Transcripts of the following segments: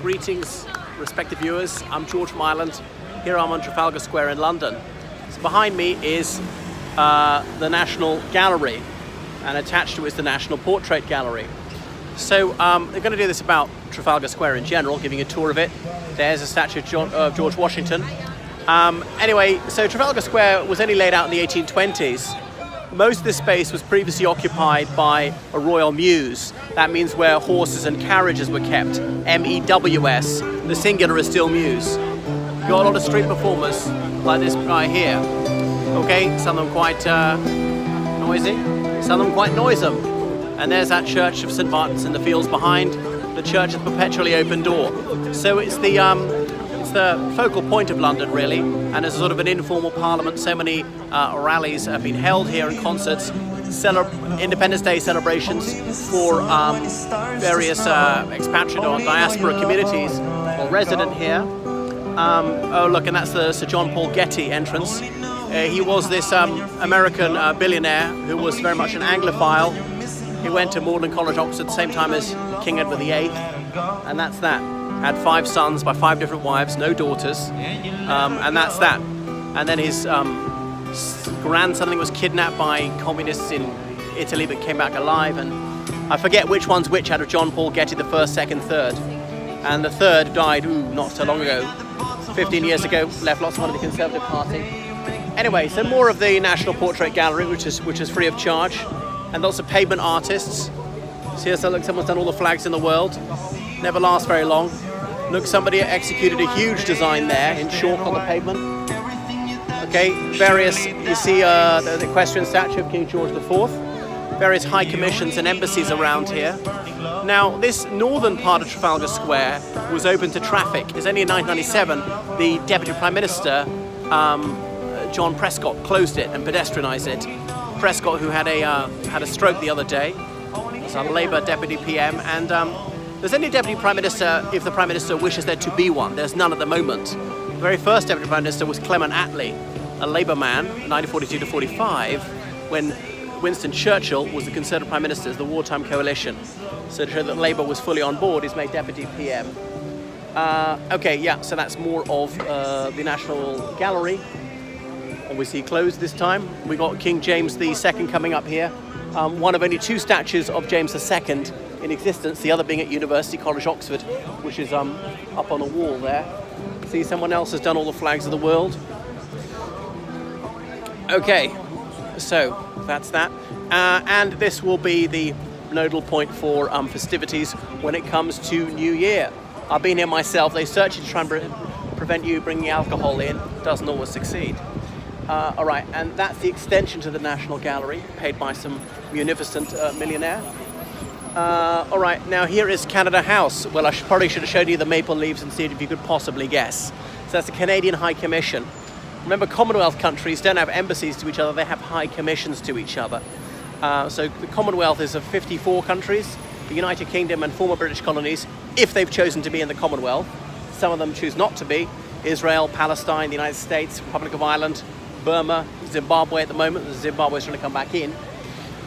Greetings, respected viewers. I'm George from Ireland. Here I'm on Trafalgar Square in London. So behind me is the National Gallery, and attached to it is the National Portrait Gallery. So they're going to do this about Trafalgar Square in general, giving a tour of it. There's a statue of George Washington. Anyway, so Trafalgar Square was only laid out in the 1820s. Most of this space was previously occupied by a royal mews. That means where horses and carriages were kept. M-E-W-S. The singular is still mews. You've got a lot of street performers like this guy here. Okay, some of them quite noisy, some of them quite noisome. And there's that church of St. Martin's in the fields behind. The church is perpetually open door. So it's the focal point of London, really, and as a sort of an informal parliament, so many rallies have been held here and concerts, Independence Day celebrations for various expatriate or diaspora communities or resident here. Oh look, and that's the Sir John Paul Getty entrance. He was this American billionaire who was very much an Anglophile. He went to Magdalen College, Oxford, at the same time as King Edward VIII, and that's that. Had 5 sons by 5 different wives, no daughters, and that's that. And then his grandson, I think, was kidnapped by communists in Italy but came back alive, and I forget which one's which out of John Paul Getty, the first, second, third. And the third died, not so long ago, 15 years ago, left lots of money to the Conservative Party. Anyway, so more of the National Portrait Gallery, which is free of charge, and lots of pavement artists. So here's, look, someone's done all the flags in the world. Never lasts very long. Look, somebody executed a huge design there in chalk on the pavement. Okay, various, you see the equestrian statue of King George IV, various high commissions and embassies around here. Now, this northern part of Trafalgar Square was open to traffic. It's only in 1997 the Deputy Prime Minister, John Prescott, closed it and pedestrianised it. Prescott, who had a stroke the other day, was a Labour Deputy PM, and there's only a Deputy Prime Minister if the Prime Minister wishes there to be one. There's none at the moment. The very first Deputy Prime Minister was Clement Attlee, a Labour man, 1942 to 45, when Winston Churchill was the Conservative Prime Minister of the wartime coalition. So to show that Labour was fully on board, he's made Deputy PM. Okay, yeah, so that's more of the National Gallery. Obviously closed this time. We got King James II coming up here. One of only 2 statues of James II in existence, the other being at University College, Oxford, which is up on the wall there. See, someone else has done all the flags of the world. Okay, so that's that. And this will be the nodal point for festivities when it comes to New Year. I've been here myself. They search to try and prevent you bringing alcohol in. Doesn't always succeed. All right, and that's the extension to the National Gallery, paid by some munificent millionaire. All right, now here is Canada House. Well, I probably should have showed you the maple leaves and see if you could possibly guess. So that's the Canadian High Commission. Remember, Commonwealth countries don't have embassies to each other, they have high commissions to each other. So the Commonwealth is of 54 countries, the United Kingdom and former British colonies, if they've chosen to be in the Commonwealth. Some of them choose not to be. Israel, Palestine, the United States, Republic of Ireland, Burma, Zimbabwe at the moment. Zimbabwe is trying to come back in.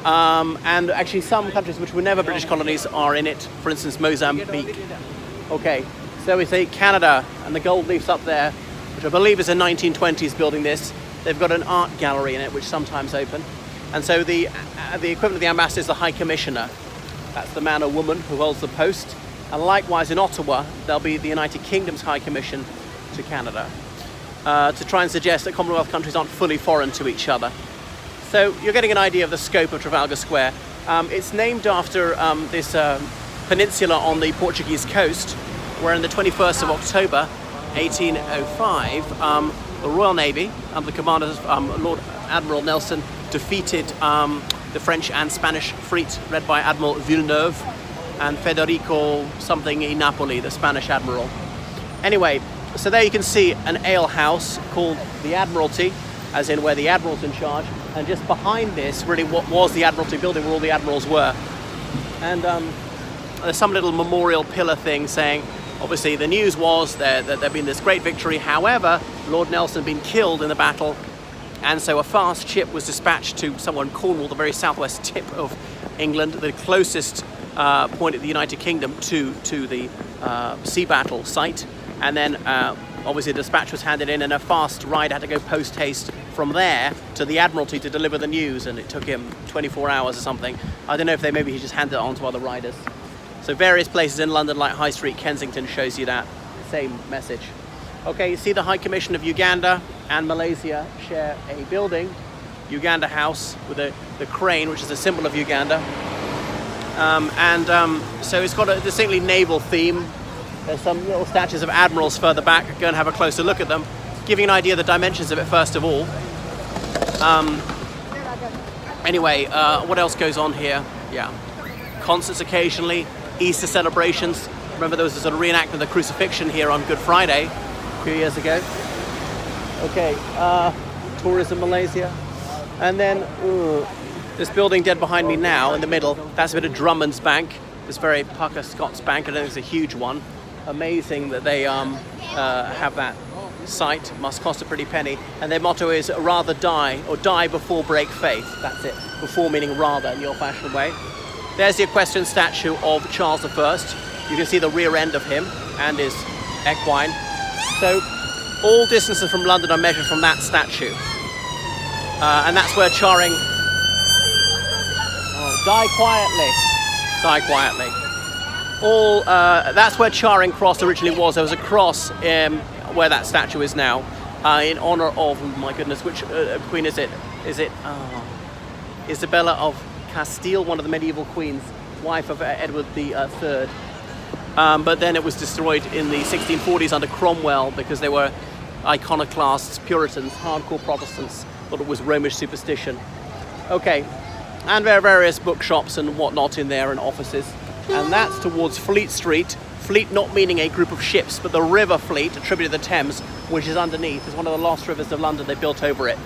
And actually some countries which were never British colonies are in it, for instance Mozambique. Okay, so we say Canada, and the gold leaf's up there, which I believe is a 1920s building this. They've got an art gallery in it which sometimes open. And so the equivalent of the ambassador is the High Commissioner. That's the man or woman who holds the post. And likewise in Ottawa, there'll be the United Kingdom's High Commission to Canada. To try and suggest that Commonwealth countries aren't fully foreign to each other. So you're getting an idea of the scope of Trafalgar Square. It's named after this peninsula on the Portuguese coast, where on the 21st of October 1805, the Royal Navy, under the command of Lord Admiral Nelson, defeated the French and Spanish fleet led by Admiral Villeneuve and Federico something in Napoli, the Spanish admiral. Anyway, so there you can see an ale house called the Admiralty, as in where the Admiral's in charge, and just behind this, really what was the Admiralty building where all the Admirals were. And there's some little memorial pillar thing saying, obviously the news was that there'd been this great victory, however, Lord Nelson had been killed in the battle, and so a fast ship was dispatched to somewhere in Cornwall, the very southwest tip of England, the closest point at the United Kingdom to the sea battle site, and then obviously the dispatch was handed in, and a fast ride had to go post haste from there to the Admiralty to deliver the news, and it took him 24 hours or something. I don't know if maybe he just handed it on to other riders. So various places in London, like High Street, Kensington, shows you that same message. Okay, you see the High Commission of Uganda and Malaysia share a building, Uganda House, with the crane, which is a symbol of Uganda. So it's got a distinctly naval theme. There's some little statues of admirals further back. Go and have a closer look at them, giving an idea of the dimensions of it first of all. Anyway, what else goes on here? Yeah, concerts occasionally, Easter celebrations. Remember there was a sort of reenactment of the crucifixion here on Good Friday a few years ago. Okay, tourism Malaysia. And then this building dead behind me now in the middle, that's a bit of Drummond's Bank, this very Pucker Scots bank. I don't think it's a huge one. Amazing that they have that site. Must cost a pretty penny. And their motto is rather die, or die before break faith. That's it. Before meaning rather in the old-fashioned way. There's the equestrian statue of Charles I. You can see the rear end of him and his equine. So all distances from London are measured from that statue. And that's where Charing... Oh, die quietly. Die quietly. That's where Charing Cross originally was. There was a cross where that statue is now, in honour of, oh my goodness, which queen is it? Is it Isabella of Castile, one of the medieval queens, wife of Edward III. But then it was destroyed in the 1640s under Cromwell because they were iconoclasts, Puritans, hardcore Protestants, thought it was Romish superstition. Okay, and there are various bookshops and whatnot in there and offices. And that's towards Fleet Street. Fleet not meaning a group of ships, but the River Fleet, attributed to the Thames, which is underneath. It's one of the lost rivers of London. They built over it.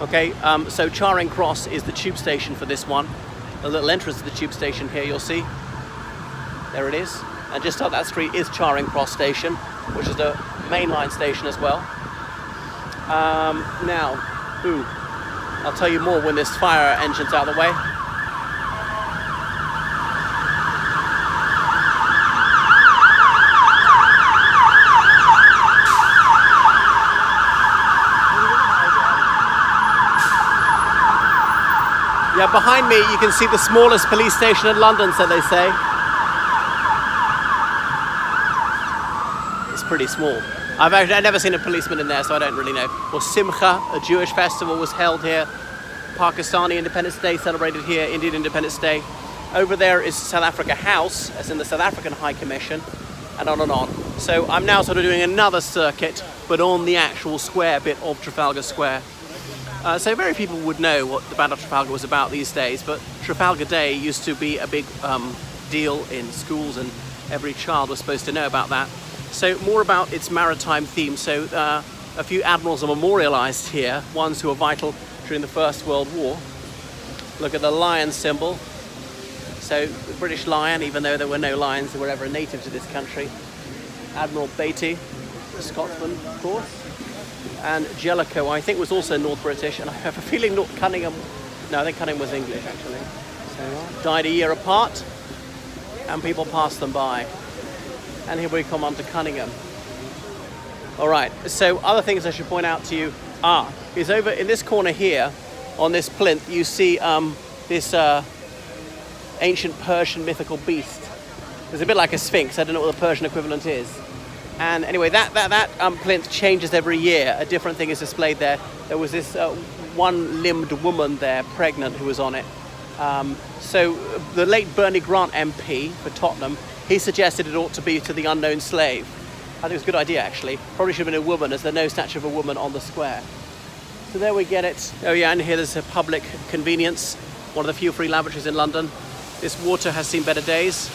Okay, so Charing Cross is the tube station for this one. A little entrance to the tube station here, you'll see. There it is. And just up that street is Charing Cross Station, which is the mainline station as well. Now, I'll tell you more when this fire engine's out of the way. Yeah, behind me you can see the smallest police station in London, so they say. It's pretty small. I've never seen a policeman in there, so I don't really know. Well, Simcha, a Jewish festival, was held here. Pakistani Independence Day celebrated here, Indian Independence Day. Over there is South Africa House, as in the South African High Commission, and on and on. So I'm now sort of doing another circuit, but on the actual square bit of Trafalgar Square. So very few people would know what the Battle of Trafalgar was about these days, but Trafalgar Day used to be a big deal in schools, and every child was supposed to know about that. So more about its maritime theme. So a few admirals are memorialised here, ones who were vital during the First World War. Look at the lion symbol. So the British lion, even though there were no lions that were ever native to this country. Admiral Beatty, a Scotsman, of course. And Jellicoe, I think, was also North British, and I have a feeling Cunningham, no, I think Cunningham was English actually. So, died a year apart, and people passed them by. And here we come on to Cunningham. All right, so other things I should point out to you is over in this corner here, on this plinth, you see this ancient Persian mythical beast. It's a bit like a sphinx. I don't know what the Persian equivalent is. And anyway, that plinth changes every year. A different thing is displayed there. There was this one-limbed woman there, pregnant, who was on it. So the late Bernie Grant MP for Tottenham, he suggested it ought to be to the unknown slave. I think it was a good idea, actually. Probably should have been a woman, as there's no statue of a woman on the square. So there we get it. Oh yeah, and here there's a public convenience, one of the few free lavatories in London. This water has seen better days.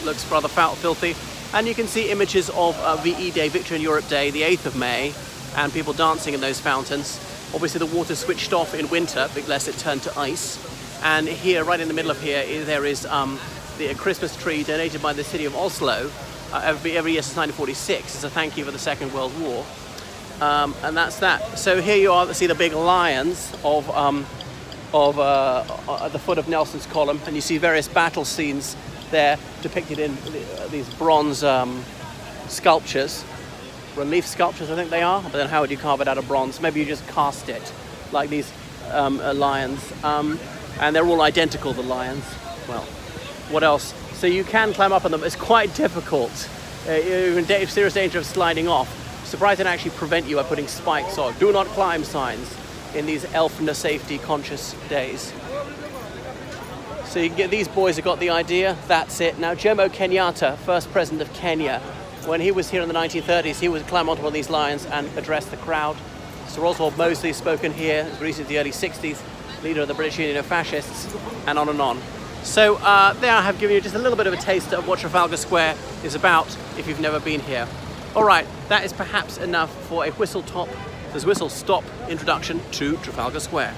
Looks rather filthy. And you can see images of VE Day, Victory in Europe Day, the 8th of May, and people dancing in those fountains. Obviously the water switched off in winter, unless it turned to ice. And here, right in the middle of here, there is the Christmas tree donated by the city of Oslo every year since 1946 as a thank you for the Second World War. And that's that. So here you are, see the big lions of at the foot of Nelson's column, and you see various battle scenes there depicted in these bronze sculptures, relief sculptures I think they are, but then how would you carve it out of bronze? Maybe you just cast it, like these lions, and they're all identical, the lions. Well, what else? So you can climb up on them. It's quite difficult. You're in serious danger of sliding off. Surprised they don't actually prevent you by putting spikes or do not climb signs in these elfin safety conscious days. So you can get, these boys have got the idea. That's it. Now Jomo Kenyatta, first president of Kenya, when he was here in the 1930s, he would climb onto one of these lions and address the crowd. Sir Oswald Mosley spoken here as recently as the early 60s, leader of the British Union of Fascists, and on and on. So there I have given you just a little bit of a taste of what Trafalgar Square is about if you've never been here. All right, that is perhaps enough for a whistle stop introduction to Trafalgar Square.